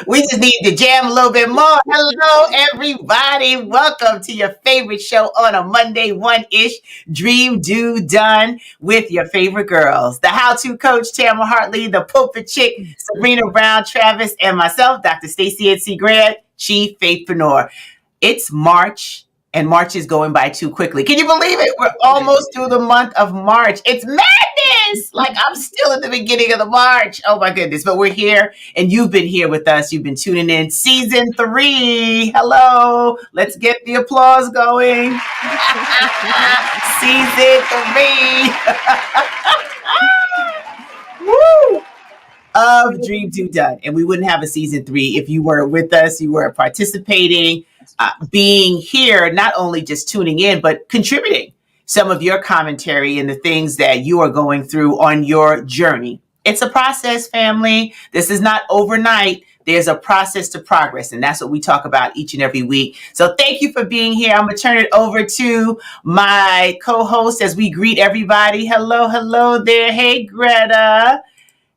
We just need to jam a little bit more. Hello, everybody. Welcome to your favorite show on a Monday, one-ish. Dream, do, done with your favorite girls. The how-to coach, Tamara Hartley, the pulpit chick, Sabrina Brown Travis, and myself, Dr. Stacey N.C. Grant, Chief Faithpreneur. It's March, and March is going by too quickly. Can you believe it? We're almost through the month of March. It's madness! Like I'm still at the beginning of the March. Oh my goodness. But we're here, and you've been here with us. You've been tuning in. Season 3. Hello. Let's get the applause going. Season 3. Woo! Of Dream Do Done. And we wouldn't have a season 3 if you were with us, you were participating, being here, not only just tuning in, but contributing some of your commentary and the things that you are going through on your journey. It's a process, family. This is not overnight. There's a process to progress, and that's what we talk about each and every week. So thank you for being here. I'm going to turn it over to my co-host as we greet everybody. Hello there. Hey, Greta.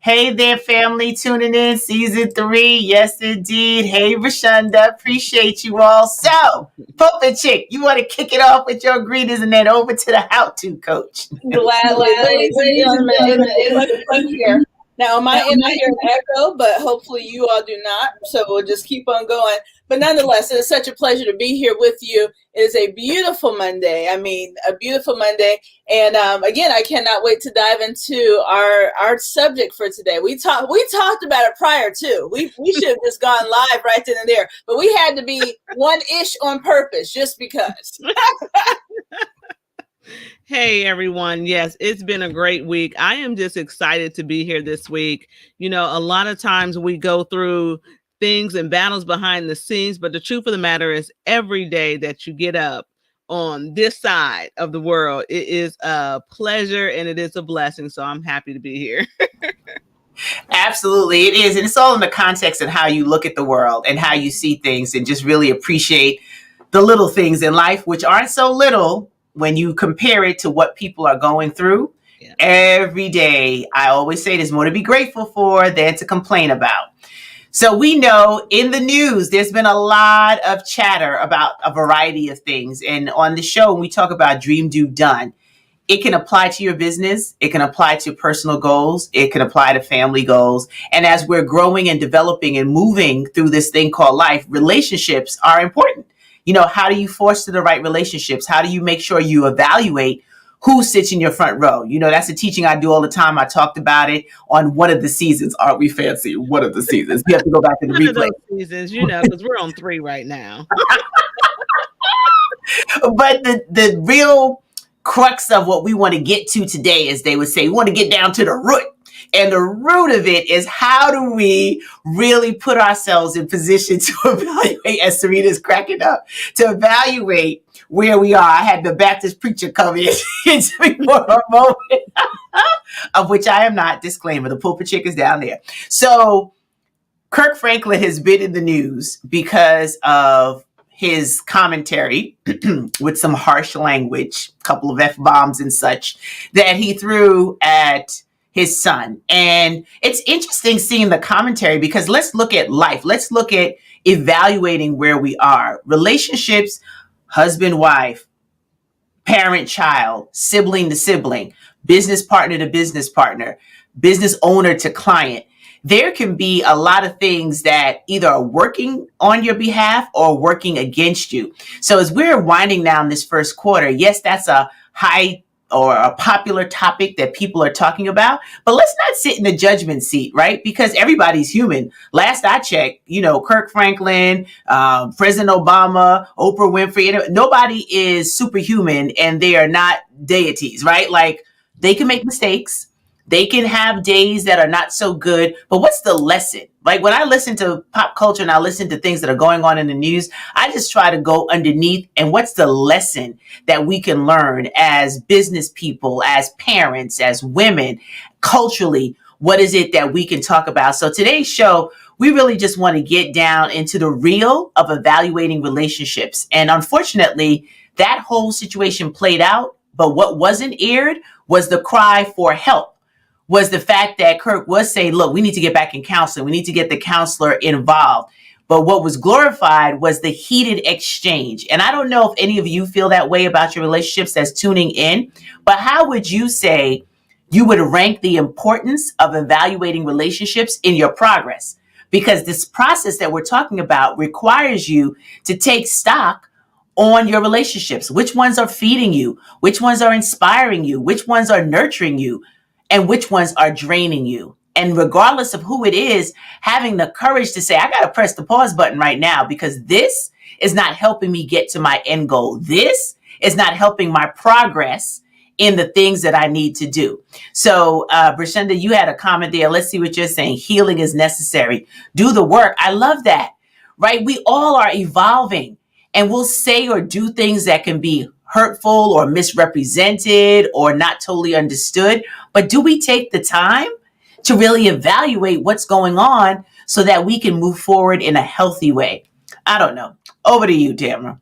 Hey there, family, tuning in, season 3. Yes, indeed. Hey, Rashonda, appreciate you all. So, Pulpit Chick, you want to kick it off with your greetings and then over to the how-to coach. Gladly, ladies and gentlemen, it's fun here. Now, on my end, I hear an echo, but hopefully you all do not. So we'll just keep on going. But nonetheless, it is such a pleasure to be here with you. It is a beautiful Monday. I mean, a beautiful Monday. And again, I cannot wait to dive into our subject for today. We talked about it prior too. We should have just gone live right then and there. But we had to be one-ish on purpose just because. Hey, everyone. Yes, it's been a great week. I am just excited to be here this week. You know, a lot of times we go through things and battles behind the scenes, but the truth of the matter is every day that you get up on this side of the world, it is a pleasure and it is a blessing. So I'm happy to be here. Absolutely, it is. And it's all in the context of how you look at the world and how you see things and just really appreciate the little things in life, which aren't so little when you compare it to what people are going through. Yeah. Every day, I always say there's more to be grateful for than to complain about. So we know in the news, there's been a lot of chatter about a variety of things. And on the show, when we talk about Dream, Do, Done, it can apply to your business. It can apply to personal goals. It can apply to family goals. And as we're growing and developing and moving through this thing called life, relationships are important. You know, how do you foster the right relationships? How do you make sure you evaluate who sits in your front row? You know, that's a teaching I do all the time. I talked about it on one of the seasons. Aren't we fancy? One of the seasons. You have to go back to the replay. Seasons, you know, because we're on 3 right now. But the real crux of what we want to get to today, as they would say, we want to get down to the root. And the root of it is, how do we really put ourselves in position to evaluate, as Serena's cracking up, to evaluate where we are. I had the Baptist preacher come in into me for a moment, of which I am not. Disclaimer, the pulpit chick is down there. So Kirk Franklin has been in the news because of his commentary with some harsh language, a couple of F-bombs and such, that he threw at his son. And it's interesting seeing the commentary, because let's look at life. Let's look at evaluating where we are. Relationships, husband, wife, parent, child, sibling to sibling, business partner to business partner, business owner to client. There can be a lot of things that either are working on your behalf or working against you. So as we're winding down this first quarter, yes, that's a high or a popular topic that people are talking about, but let's not sit in the judgment seat, right? Because everybody's human. Last I checked, you know, Kirk Franklin, President Obama, Oprah Winfrey, nobody is superhuman and they are not deities, right? Like, they can make mistakes. They can have days that are not so good, but what's the lesson? Like, when I listen to pop culture and I listen to things that are going on in the news, I just try to go underneath and what's the lesson that we can learn as business people, as parents, as women, culturally, what is it that we can talk about? So today's show, we really just want to get down into the real of evaluating relationships. And unfortunately, that whole situation played out, but what wasn't aired was the cry for help. was the fact that Kirk was saying, look, we need to get back in counseling. We need to get the counselor involved. But what was glorified was the heated exchange. And I don't know if any of you feel that way about your relationships that's tuning in, but how would you say you would rank the importance of evaluating relationships in your progress? Because this process that we're talking about requires you to take stock on your relationships. Which ones are feeding you? Which ones are inspiring you? Which ones are nurturing you? And which ones are draining you? And regardless of who it is, having the courage to say, I got to press the pause button right now because this is not helping me get to my end goal. This is not helping my progress in the things that I need to do. So, Brashenda, you had a comment there. Let's see what you're saying. Healing is necessary. Do the work. I love that, right? We all are evolving and we'll say or do things that can be hurtful or misrepresented or not totally understood. But do we take the time to really evaluate what's going on so that we can move forward in a healthy way? I don't know. Over to you, Tamara.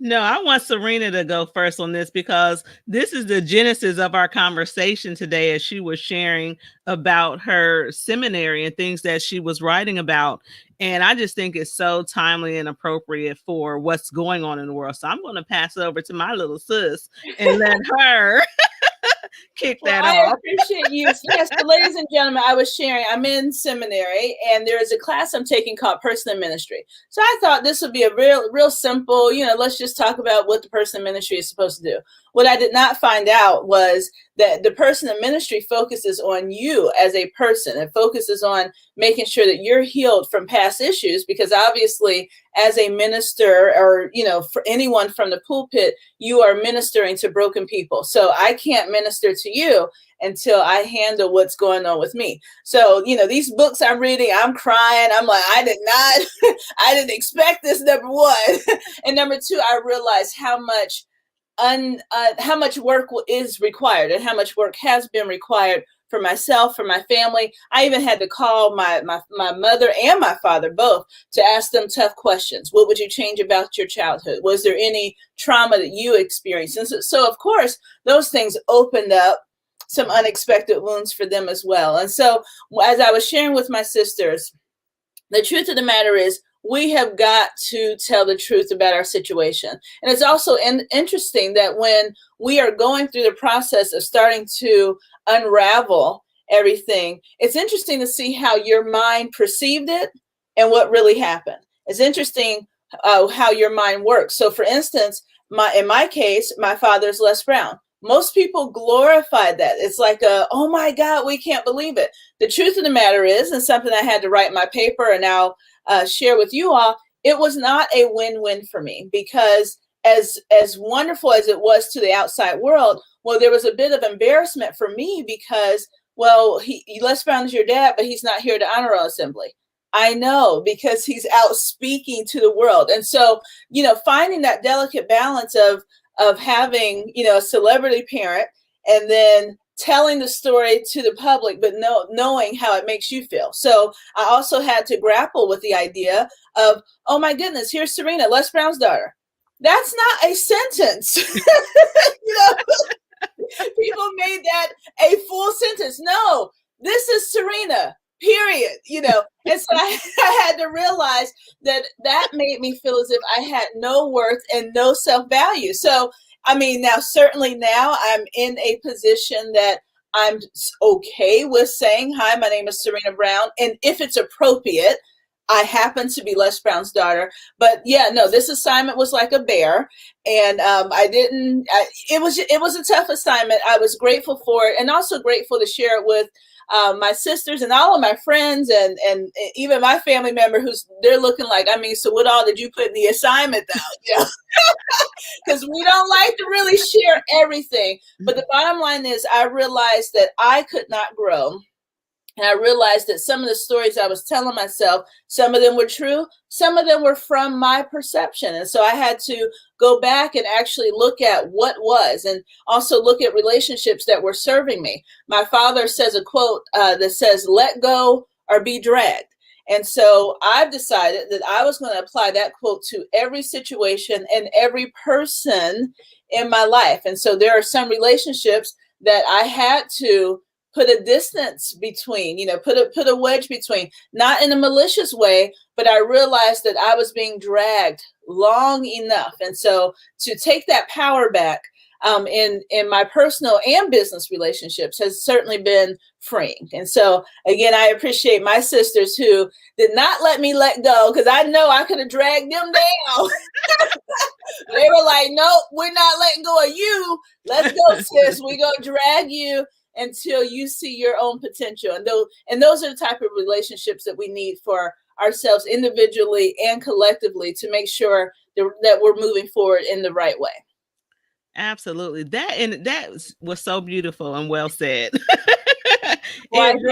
No, I want Serena to go first on this because this is the genesis of our conversation today as she was sharing about her seminary and things that she was writing about. And I just think it's so timely and appropriate for what's going on in the world. So I'm going to pass it over to my little sis and let her kick that I off. appreciate you. Yes, so ladies and gentlemen, I was sharing, I'm in seminary and there is a class I'm taking called Person in Ministry. So I thought this would be a real simple, let's just talk about what the person in ministry is supposed to do. What I did not find out was that the person in ministry focuses on you as a person. It focuses on making sure that you're healed from past issues, because obviously as a minister or, for anyone from the pulpit, you are ministering to broken people. So I can't minister to you until I handle what's going on with me. So, these books I'm reading, I'm crying. I'm like, I didn't expect this, number one. And number two, I realized how much work is required and how much work has been required for myself, for my family. I even had to call my mother and my father both to ask them tough questions. What would you change about your childhood? Was there any trauma that you experienced? And so of course, those things opened up some unexpected wounds for them as well. And so as I was sharing with my sisters, the truth of the matter is we have got to tell the truth about our situation. And it's also interesting that when we are going through the process of starting to unravel everything, it's interesting to see how your mind perceived it and what really happened. It's interesting how your mind works. So for instance, in my case, my father's Les Brown. Most people glorified that. It's like, oh my God, we can't believe it. The truth of the matter is, and something I had to write in my paper and now share with you all, it was not a win-win for me, because as wonderful as it was to the outside world, well, there was a bit of embarrassment for me because, well, Les Brown is your dad, but he's not here to honor roll assembly. I know, because he's out speaking to the world. And so, finding that delicate balance of having, a celebrity parent and then telling the story to the public, but knowing how it makes you feel. So I also had to grapple with the idea of, oh my goodness, here's Serena, Les Brown's daughter. That's not a sentence. People made that a full sentence. No, this is Serena, period. And so I had to realize that made me feel as if I had no worth and no self-value. So now I'm in a position that I'm okay with saying, hi, my name is Serena Brown. And if it's appropriate, I happen to be Les Brown's daughter. But yeah, no, this assignment was like a bear. And it was a tough assignment. I was grateful for it and also grateful to share it with my sisters and all of my friends and even my family member they're looking like, so what all did you put in the assignment though? Because we don't like to really share everything. But the bottom line is I realized that I could not grow. And I realized that some of the stories I was telling myself, some of them were true, some of them were from my perception. And so I had to go back and actually look at what was, and also look at relationships that were serving me. My father says a quote that says, let go or be dragged. And so I've decided that I was going to apply that quote to every situation and every person in my life. And so there are some relationships that I had to put a distance between, put a wedge between, not in a malicious way, but I realized that I was being dragged long enough. And so to take that power back in my personal and business relationships has certainly been freeing. And so again, I appreciate my sisters who did not let me let go, because I know I could have dragged them down. They were like, nope, we're not letting go of you. Let's go, sis. We're going to drag you until you see your own potential. And those are the type of relationships that we need for ourselves individually and collectively to make sure that we're moving forward in the right way. Absolutely. That was so beautiful and well said. Well, it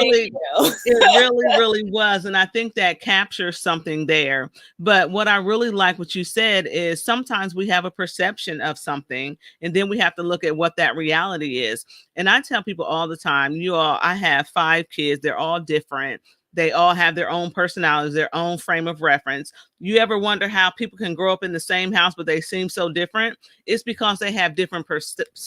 really was. And I think that captures something there. But what I really like what you said is sometimes we have a perception of something, and then we have to look at what that reality is. And I tell people all the time, I have 5 kids. They're all different. They all have their own personalities, their own frame of reference. You ever wonder how people can grow up in the same house, but they seem so different? It's because they have different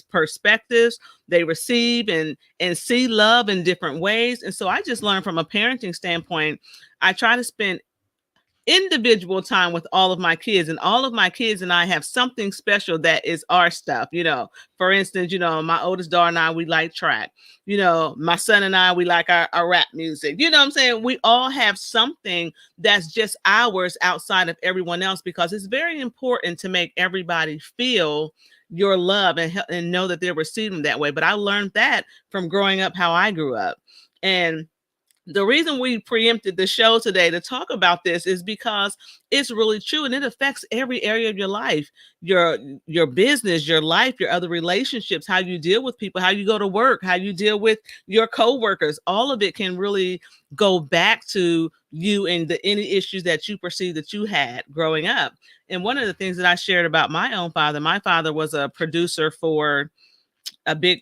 perspectives. They receive and see love in different ways. And so I just learned from a parenting standpoint, I try to spend individual time with all of my kids, and all of my kids and I have something special that is our stuff. For instance, my oldest daughter and I, we like track. My son and I, we like our rap music. You know what I'm saying? We all have something that's just ours outside of everyone else, because it's very important to make everybody feel your love and know that they're receiving that way. But I learned that from growing up how I grew up. And the reason we preempted the show today to talk about this is because it's really true, and it affects every area of your life, your business, your life, your other relationships, how you deal with people, how you go to work, how you deal with your coworkers. All of it can really go back to you and any issues that you perceive that you had growing up. And one of the things that I shared about my own father, my father was a producer for a big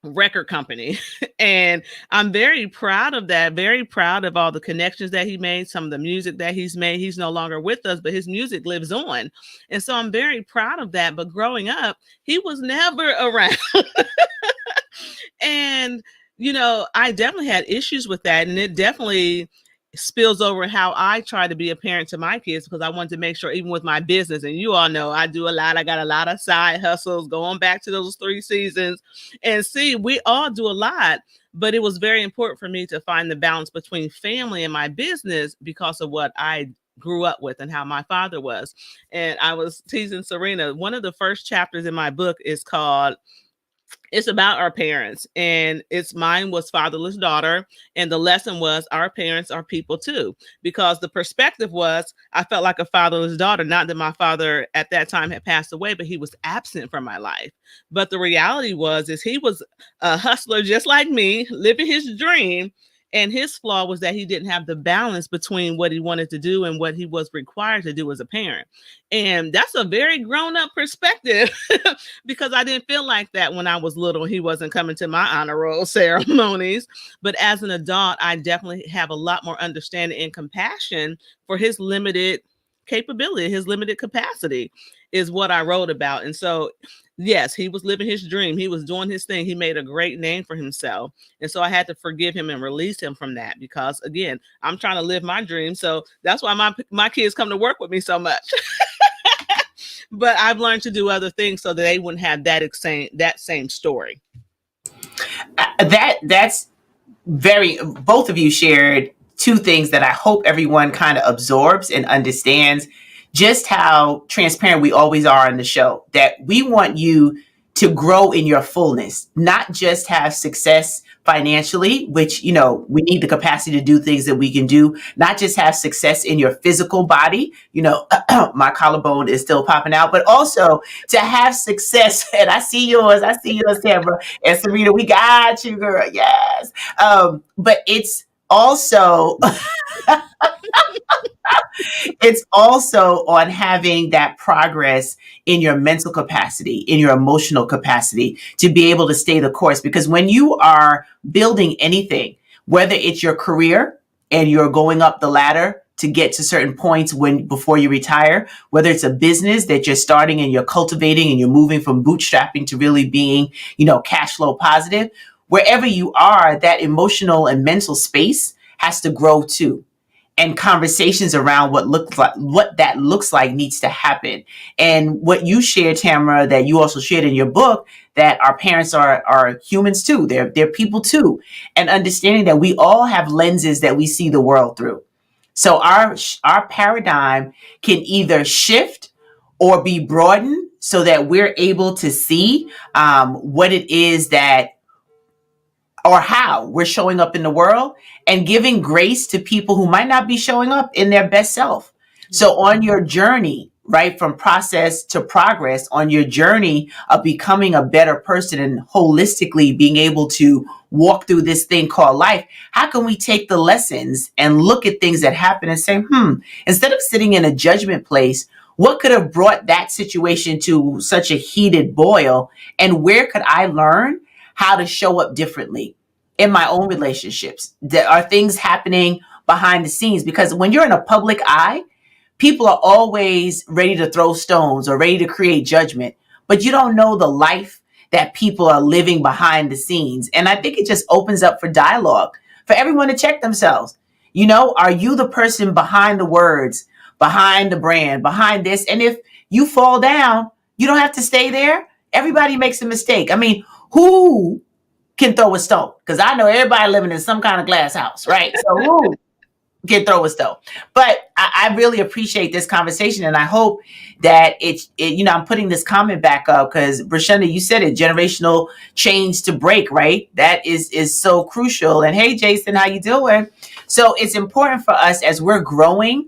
record company. And I'm very proud of that, very proud of all the connections that he made, some of the music that he's made. He's no longer with us, but his music lives on. And so I'm very proud of that. But growing up, he was never around. And, I definitely had issues with that. And it definitely spills over how I try to be a parent to my kids, because I wanted to make sure, even with my business, and you all know I do a lot, I got a lot of side hustles going back to those 3 seasons, and we all do a lot, but it was very important for me to find the balance between family and my business because of what I grew up with and how my father was. And I was teasing Serena, one of the first chapters in my book is called, it's about our parents, and mine was Fatherless Daughter. And the lesson was our parents are people too, because the perspective was, I felt like a fatherless daughter, not that my father at that time had passed away, but he was absent from my life. But the reality is he was a hustler just like me, living his dream. And his flaw was that he didn't have the balance between what he wanted to do and what he was required to do as a parent. And that's a very grown-up perspective because I didn't feel like that when I was little. He wasn't coming to my honor roll ceremonies. But as an adult, I definitely have a lot more understanding and compassion for his limited capability, his limited capacity is what I wrote about. And so, yes, he was living his dream. He was doing his thing. He made a great name for himself. And so I had to forgive him and release him from that because, again, I'm trying to live my dream. So that's why my kids come to work with me so much. But I've learned to do other things so that they wouldn't have that same story. That's both of you shared 2 things that I hope everyone kind of absorbs and understands just how transparent we always are on the show, that we want you to grow in your fullness, not just have success financially, which, we need the capacity to do things that we can do, not just have success in your physical body, my collarbone is still popping out, but also to have success. And I see yours, Tamara and Serena, we got you, girl. Yes. But it's also, it's also on having that progress in your mental capacity, in your emotional capacity to be able to stay the course. Because when you are building anything, whether it's your career and you're going up the ladder to get to certain points before you retire, whether it's a business that you're starting and you're cultivating and you're moving from bootstrapping to really being, cash flow positive, wherever you are, that emotional and mental space has to grow too. And conversations around what that looks like needs to happen. And what you shared, Tamara, that you also shared in your book, that our parents are humans too. They're people too. And understanding that we all have lenses that we see the world through. So our paradigm can either shift or be broadened so that we're able to see what it is that, or how we're showing up in the world, and giving grace to people who might not be showing up in their best self. So on your journey, right, from process to progress, on your journey of becoming a better person and holistically being able to walk through this thing called life, how can we take the lessons and look at things that happen and say, instead of sitting in a judgment place, what could have brought that situation to such a heated boil? And where could I learn how to show up differently in my own relationships? There are things happening behind the scenes, because when you're in a public eye, people are always ready to throw stones or ready to create judgment, but you don't know the life that people are living behind the scenes. And I think it just opens up for dialogue for everyone to check themselves. Are you the person behind the words, behind the brand, behind this? And if you fall down, you don't have to stay there. Everybody makes a mistake. I mean, who can throw a stone? Because I know everybody living in some kind of glass house, right? So who can throw a stone? But I really appreciate this conversation, and I hope that I'm putting this comment back up because Brashunda, you said it, generational change to break, right? That is so crucial. And hey, Jason, how you doing? So it's important for us as we're growing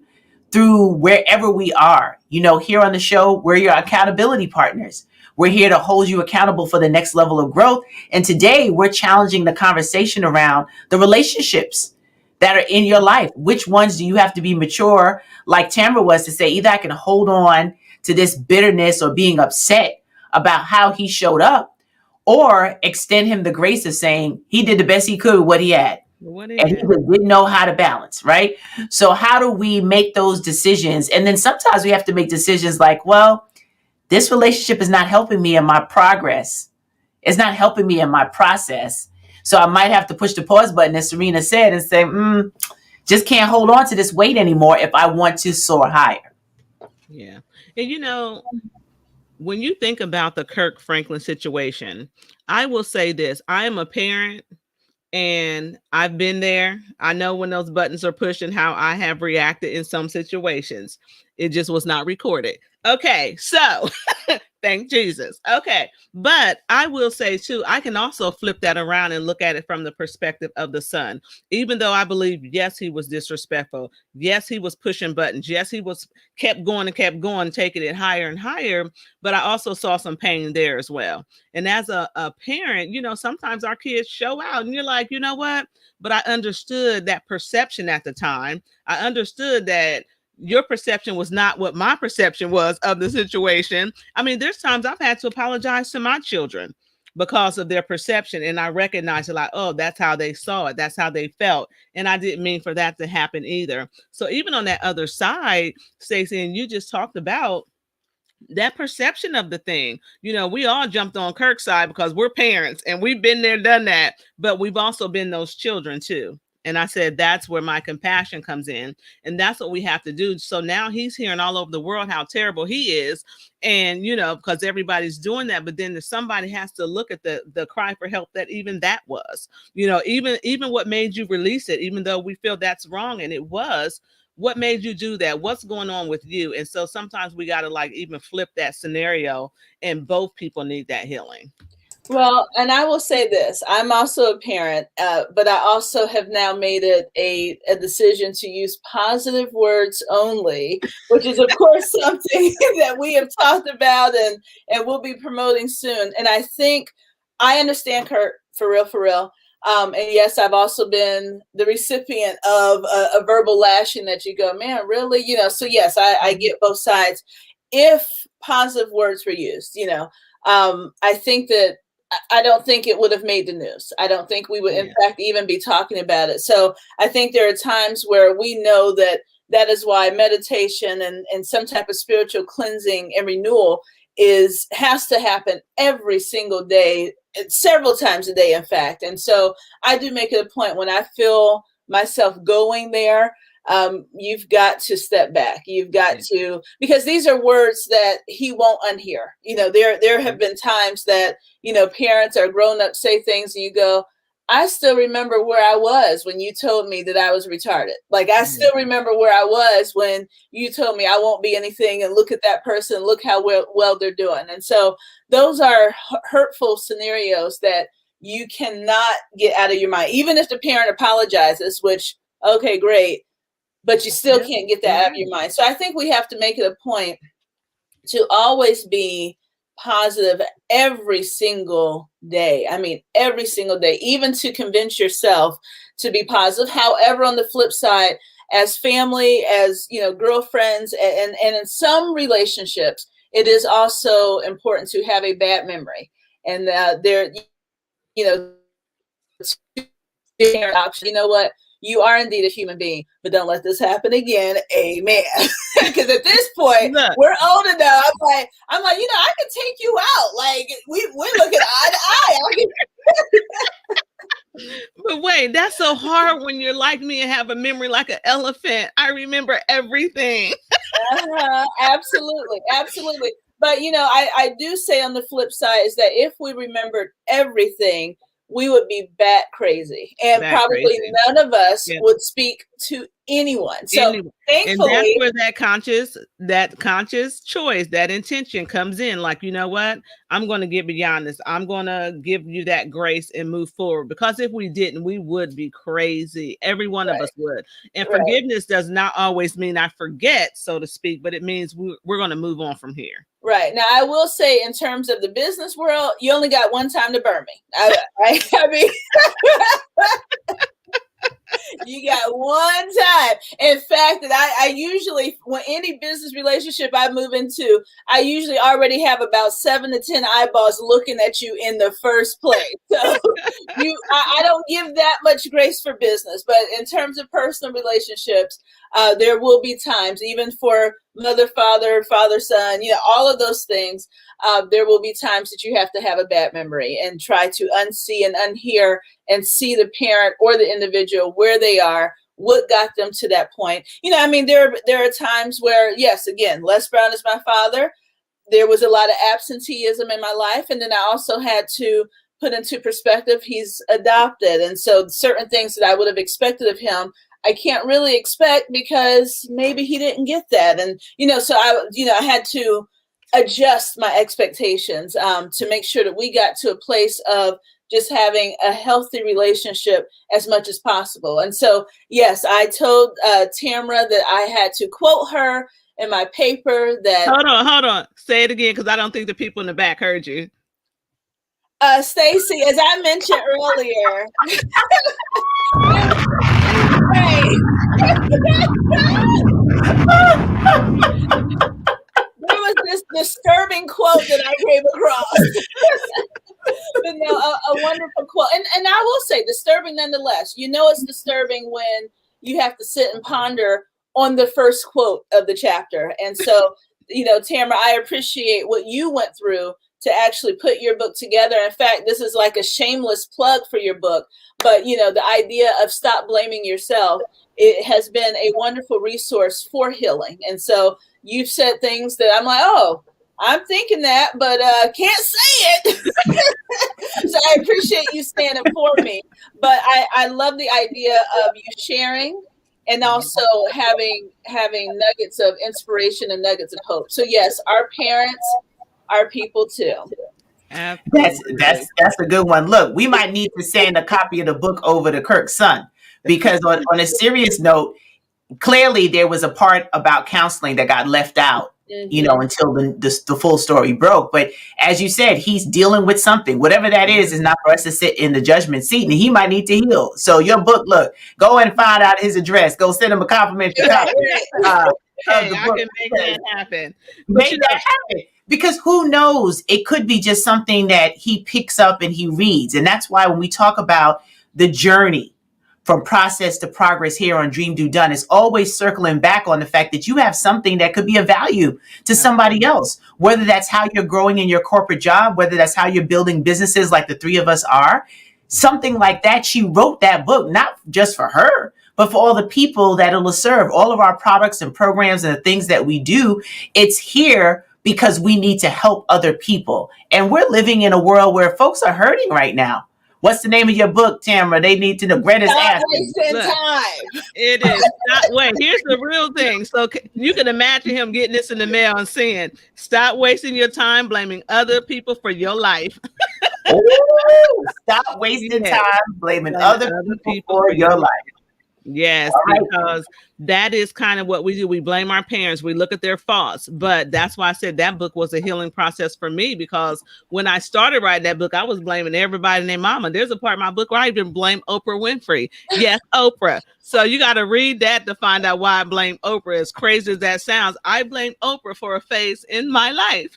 through wherever we are. Here on the show, we're your accountability partners. We're here to hold you accountable for the next level of growth. And today we're challenging the conversation around the relationships that are in your life. Which ones do you have to be mature, like Tamara was, to say, either I can hold on to this bitterness or being upset about how he showed up, or extend him the grace of saying he did the best he could with what he had. And he didn't know how to balance, right? So how do we make those decisions? And then sometimes we have to make decisions like, well, this relationship is not helping me in my progress. It's not helping me in my process. So I might have to push the pause button, as Serena said, and say, just can't hold on to this weight anymore if I want to soar higher. Yeah. And when you think about the Kirk Franklin situation, I will say this. I am a parent and I've been there. I know when those buttons are pushed and how I have reacted in some situations. It just was not recorded. Okay, so thank Jesus. Okay, but I will say too, I can also flip that around and look at it from the perspective of the son. Even though I believe, yes, he was disrespectful. Yes, he was pushing buttons. Yes, he kept going, taking it higher and higher. But I also saw some pain there as well. And as a parent, sometimes our kids show out and you're like, you know what? But I understood that perception at the time. I understood that your perception was not what my perception was of the situation. I mean, there's times I've had to apologize to my children because of their perception. And I recognize it like, oh, that's how they saw it. That's how they felt. And I didn't mean for that to happen either. So even on that other side, Stacey, and you just talked about that perception of the thing. We all jumped on Kirk's side because we're parents and we've been there, done that, but we've also been those children too. And I said, that's where my compassion comes in. And that's what we have to do. So now he's hearing all over the world how terrible he is. And, because everybody's doing that, but then somebody has to look at the cry for help that even that was, even what made you release it, even though we feel that's wrong. And it was, what made you do that? What's going on with you? And so sometimes we got to even flip that scenario, and both people need that healing. Well, and I will say this, I'm also a parent, but I also have now made it a decision to use positive words only, which is, of course, something that we have talked about and we'll be promoting soon. And I think I understand Kurt, for real. And yes, I've also been the recipient of a verbal lashing that you go, man, really? So yes, I get both sides. If positive words were used, I think that I don't think it would have made the news. I don't think we would, in fact, even be talking about it. So I think there are times where we know that that is why meditation and some type of spiritual cleansing and renewal has to happen every single day, several times a day, in fact. And so I do make it a point when I feel myself going there, you've got to step back. You've got to, because these are words that he won't unhear. You know, there have been times that, you know, parents or grown up say things and you go, I still remember where I was when you told me that I was retarded. Like, I still remember where I was when you told me I won't be anything, and look at that person, look how well they're doing. And so those are hurtful scenarios that you cannot get out of your mind. Even if the parent apologizes, which, okay, great, but you still can't get that out of your mind. So I think we have to make it a point to always be positive every single day. I mean, every single day, even to convince yourself to be positive. However, on the flip side, as family, as, you know, girlfriends, and in some relationships, it is also important to have a bad memory. And there, you know, you know what? You are indeed a human being, but don't let this happen again. Amen. Because at this point, we're old enough. I'm like, you know, I could take you out. Like, we're looking eye to eye. But wait, that's so hard when you're like me and have a memory like an elephant. I remember everything. Absolutely. Absolutely. But, you know, I do say on the flip side is that if we remembered everything, we would be bat crazy, and probably none of us would speak to anyone. So thankfully, and that's where that conscious choice, that intention comes in. Like, you know what? I'm going to get beyond this. I'm going to give you that grace and move forward. Because if we didn't, we would be crazy. Every one of us would. And forgiveness does not always mean I forget, so to speak, but it means we're going to move on from here. Right. Now, I will say, in terms of the business world, you only got one time to burn me. I mean, you got one time. In fact, that I usually, when any business relationship I move into, I usually already have about 7 to 10 eyeballs looking at you in the first place. So I don't give that much grace for business, but in terms of personal relationships, there will be times, even for mother, father, son, you know, all of those things. There will be times that you have to have a bad memory and try to unsee and unhear and see the parent or the individual where they are, what got them to that point. You know, I mean, there are times where, yes, again, Les Brown is my father. There was a lot of absenteeism in my life. And then I also had to put into perspective, he's adopted. And so certain things that I would have expected of him, I can't really expect because maybe he didn't get that. And, you know, so I had to adjust my expectations to make sure that we got to a place of just having a healthy relationship as much as possible. And so, yes, I told Tamara that I had to quote her in my paper that... Hold on. Say it again, because I don't think the people in the back heard you. Stacy, as I mentioned earlier... There was this disturbing quote that I came across. But no, a wonderful quote. And I will say, disturbing nonetheless. You know it's disturbing when you have to sit and ponder on the first quote of the chapter. And so, you know, Tamara, I appreciate what you went through to actually put your book together. In fact, this is like a shameless plug for your book. But, you know, the idea of stop blaming yourself, it has been a wonderful resource for healing. And so you've said things that I'm like, oh, I'm thinking that, but can't say it. So I appreciate you standing for me. But I love the idea of you sharing and also having nuggets of inspiration and nuggets of hope. So yes, our parents are people too. That's a good one. Look, we might need to send a copy of the book over to Kirk's son, because on a serious note, clearly there was a part about counseling that got left out, you know, until the full story broke. But as you said, he's dealing with something. Whatever that is not for us to sit in the judgment seat, and he might need to heal. So your book, look, go and find out his address. Go send him a complimentary copy. Hey, I can make that happen. Make that happen. Because who knows, it could be just something that he picks up and he reads. And that's why when we talk about the journey from process to progress here on Dream Do Done is always circling back on the fact that you have something that could be of value to somebody else, whether that's how you're growing in your corporate job, whether that's how you're building businesses like the three of us are, something like that. She wrote that book, not just for her, but for all the people that it'll serve, all of our products and programs and the things that we do. It's here because we need to help other people. And we're living in a world where folks are hurting right now. What's the name of your book, Tamara? They need to know. Greta's asking. Time. It is not. Wait, here's the real thing. So you can imagine him getting this in the mail and saying, "Stop wasting your time blaming other people for your life." Ooh, stop wasting time blaming other people for your life. Yes, right. Because that is kind of what we do. We blame our parents. We look at their faults. But that's why I said that book was a healing process for me, because when I started writing that book, I was blaming everybody and their mama. There's a part of my book where I even blame Oprah Winfrey. Yes, Oprah. So you got to read that to find out why I blame Oprah. As crazy as that sounds, I blame Oprah for a phase in my life.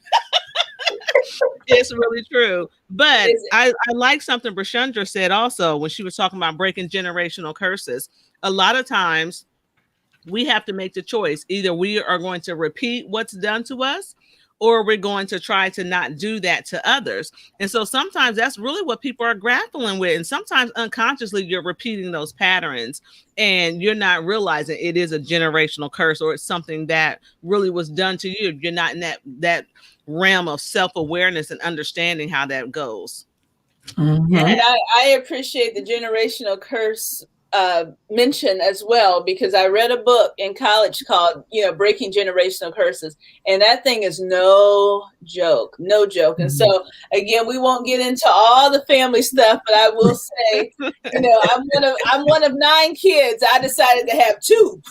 It's really true. But I like something Brashendra said also when she was talking about breaking generational curses. A lot of times we have to make the choice. Either we are going to repeat what's done to us, or we're going to try to not do that to others. And so sometimes that's really what people are grappling with. And sometimes unconsciously you're repeating those patterns and you're not realizing it is a generational curse, or it's something that really was done to you. You're not in that realm of self-awareness and understanding how that goes. Mm-hmm. And I appreciate the generational curse mention as well, because I read a book in college called, Breaking Generational Curses. And that thing is no joke. And so again, we won't get into all the family stuff, but I will say, I'm one of 9 kids. I decided to have 2.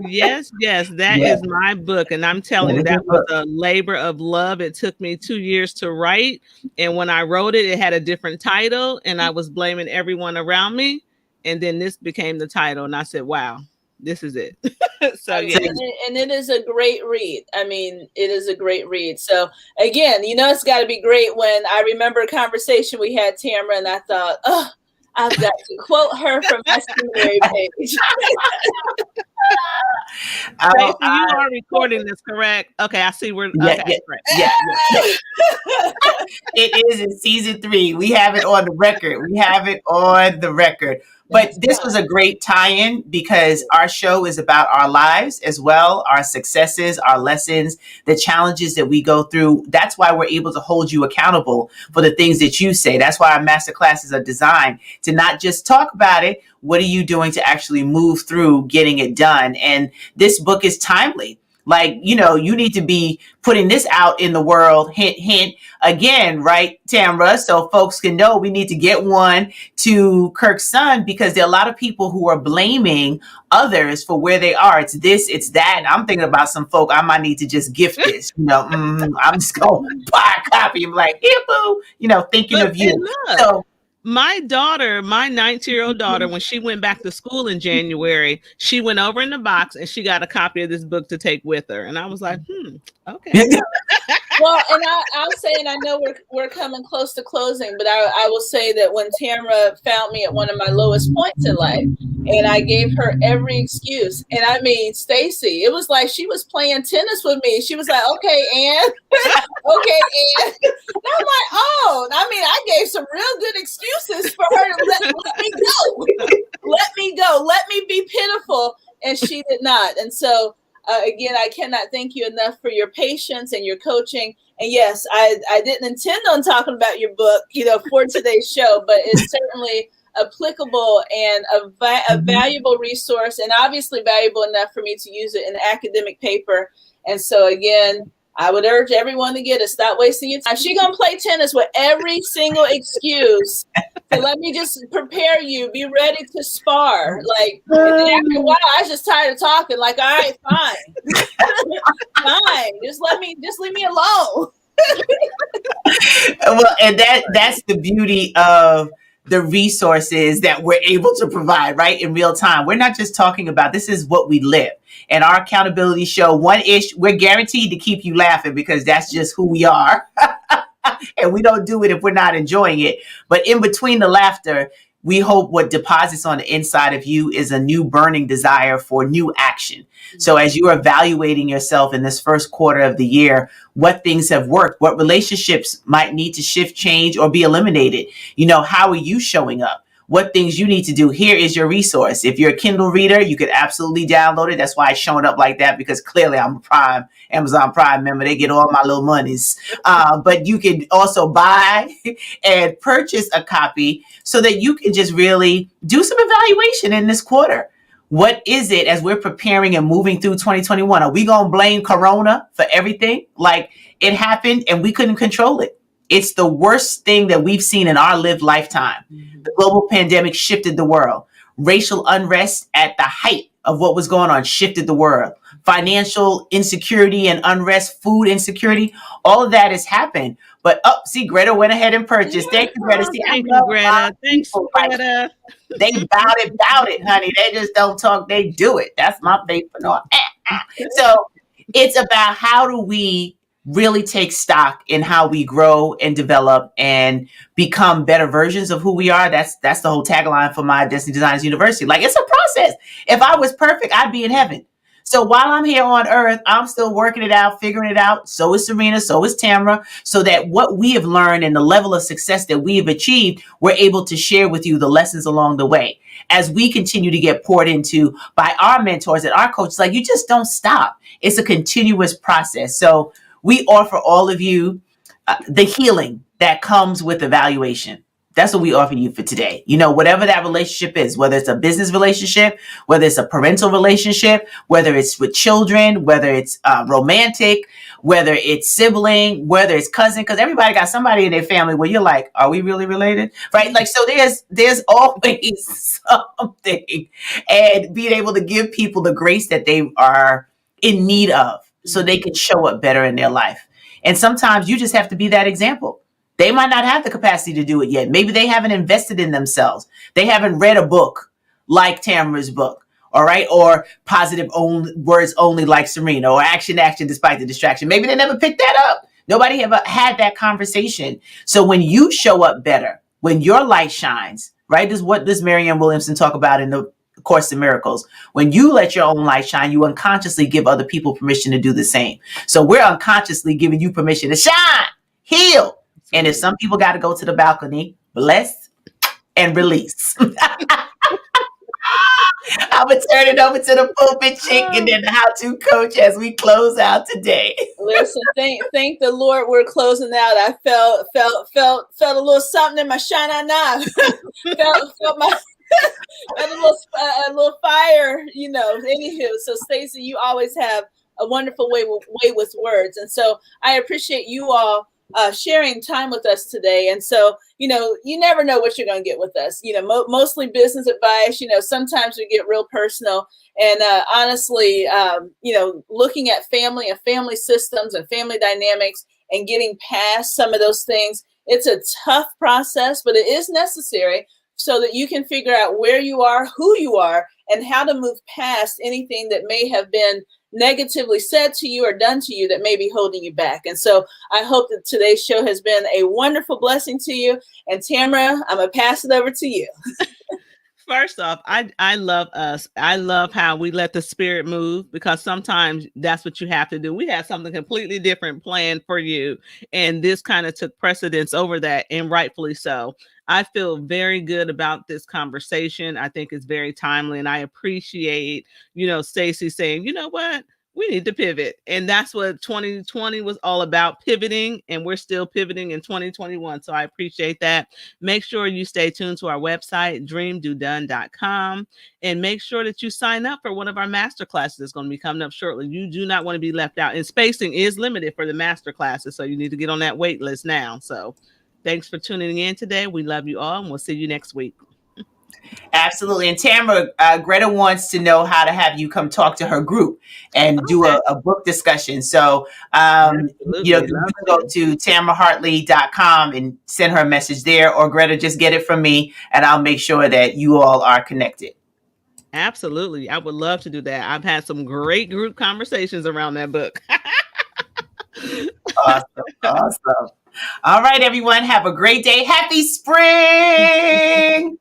Yes, that is my book. And I'm telling you, that was a labor of love. It took me 2 years to write. And when I wrote it, it had a different title and I was blaming everyone around me. And then this became the title. And I said, wow, this is it. So yeah. And it is a great read. I mean, it is a great read. So again, it's got to be great when I remember a conversation we had, Tamara, and I thought, oh, I've got to quote her from my seminary page. You are recording this, correct? Okay, I see where. Yeah. It is in season 3. We have it on the record. But this was a great tie-in because our show is about our lives as well, our successes, our lessons, the challenges that we go through. That's why we're able to hold you accountable for the things that you say. That's why our master classes are designed to not just talk about it. What are you doing to actually move through getting it done? And this book is timely. Like, you need to be putting this out in the world, hint, hint, again, right, Tamara? So folks can know we need to get one to Kirk's son, because there are a lot of people who are blaming others for where they are. It's this, it's that. And I'm thinking about some folk I might need to just gift this, I'm just going to buy a copy. I'm like, here, boo, thinking of you. So, my daughter, my 19-year-old daughter, when she went back to school in January, she went over in the box and she got a copy of this book to take with her. And I was like, okay. Well, and I'll say, and I know we're coming close to closing, but I will say that when Tamara found me at one of my lowest points in life, and I gave her every excuse, and I mean, Stacy, it was like she was playing tennis with me. She was like, okay, Ann. Okay, Ann. And I'm like, oh, I mean, I gave some real good excuses for her to let me go. Let me go. Let me be pitiful. And she did not. And so, again, I cannot thank you enough for your patience and your coaching. And yes, I didn't intend on talking about your book, for today's show, but it's certainly applicable and a valuable resource, and obviously valuable enough for me to use it in academic paper. And so again, I would urge everyone to get it. Stop wasting your time. She's going to play tennis with every single excuse. So let me just prepare you. Be ready to spar. Like, and then after a while, I was just tired of talking. Like, all right, fine. Fine. Just leave me alone. Well, and that's the beauty of the resources that we're able to provide, right, in real time. We're not just talking about, this is what we live. And our accountability show, we're guaranteed to keep you laughing because that's just who we are. And we don't do it if we're not enjoying it. But in between the laughter, we hope what deposits on the inside of you is a new burning desire for new action. So as you're evaluating yourself in this first quarter of the year, what things have worked, what relationships might need to shift, change, or be eliminated? How are you showing up? What things you need to do? Here is your resource. If you're a Kindle reader, you could absolutely download it. That's why it's showing up like that, because clearly I'm a Amazon Prime member. They get all my little monies. But you can also buy and purchase a copy so that you can just really do some evaluation in this quarter. What is it as we're preparing and moving through 2021? Are we going to blame Corona for everything? Like, it happened and we couldn't control it. It's the worst thing that we've seen in our lived lifetime. The global pandemic shifted the world. Racial unrest at the height of what was going on shifted the world. Financial insecurity and unrest, food insecurity, all of that has happened. But see, Greta went ahead and purchased. Thank you, Greta. See, Thank you, Greta. Thanks, Greta. They bout it, honey. They just don't talk, they do it. That's my favorite. So it's about how do we really take stock in how we grow and develop and become better versions of who we are. That's the whole tagline for my Destiny Designers University. Like, it's a process. If I was perfect, I'd be in heaven. So while I'm here on earth, I'm still working it out, figuring it out. So is Serena, so is Tamara, so that what we have learned and the level of success that we have achieved, we're able to share with you the lessons along the way. As we continue to get poured into by our mentors and our coaches, like, you just don't stop. It's a continuous process. So we offer all of you the healing that comes with evaluation. That's what we offer you for today. Whatever that relationship is, whether it's a business relationship, whether it's a parental relationship, whether it's with children, whether it's romantic, whether it's sibling, whether it's cousin, because everybody got somebody in their family where you're like, are we really related? Right? Like, so there's always something, and being able to give people the grace that they are in need of so they can show up better in their life. And sometimes you just have to be that example. They might not have the capacity to do it yet. Maybe they haven't invested in themselves. They haven't read a book like Tamara's book, all right? Or positive words only like Serena, or action despite the distraction. Maybe they never picked that up. Nobody ever had that conversation. So when you show up better, when your light shines, right? This is what does Marianne Williamson talk about in the Course in Miracles. When you let your own light shine, you unconsciously give other people permission to do the same. So we're unconsciously giving you permission to shine, heal. And if some people got to go to the balcony, bless and release. I'm going to turn it over to the pulpit chick and then the how-to coach as we close out today. Listen, thank the Lord. We're closing out. I felt a little something in my shana. felt my a little fire, Anywho, so Stacey, you always have a wonderful way with words, and so I appreciate you all sharing time with us today. And so, you never know what you're going to get with us. Mostly business advice. Sometimes we get real personal. And honestly, looking at family and family systems and family dynamics and getting past some of those things, it's a tough process, but it is necessary so that you can figure out where you are, who you are, and how to move past anything that may have been negatively said to you or done to you that may be holding you back. And so I hope that today's show has been a wonderful blessing to you. And Tamara, I'm going to pass it over to you. First off, I love us. I love how we let the spirit move, because sometimes that's what you have to do. We had something completely different planned for you, and this kind of took precedence over that, and rightfully so. I feel very good about this conversation. I think it's very timely, and I appreciate, Stacey saying, you know what? We need to pivot. And that's what 2020 was all about, pivoting. And we're still pivoting in 2021. So I appreciate that. Make sure you stay tuned to our website, dreamdodone.com, and make sure that you sign up for one of our master classes that's going to be coming up shortly. You do not want to be left out. And spacing is limited for the master classes. So you need to get on that wait list now. So thanks for tuning in today. We love you all, and we'll see you next week. Absolutely. And Tamara, Greta wants to know how to have you come talk to her group and do a book discussion. So, you can go to tamarahartley.com and send her a message there, or Greta, just get it from me and I'll make sure that you all are connected. Absolutely. I would love to do that. I've had some great group conversations around that book. Awesome. All right, everyone. Have a great day. Happy spring.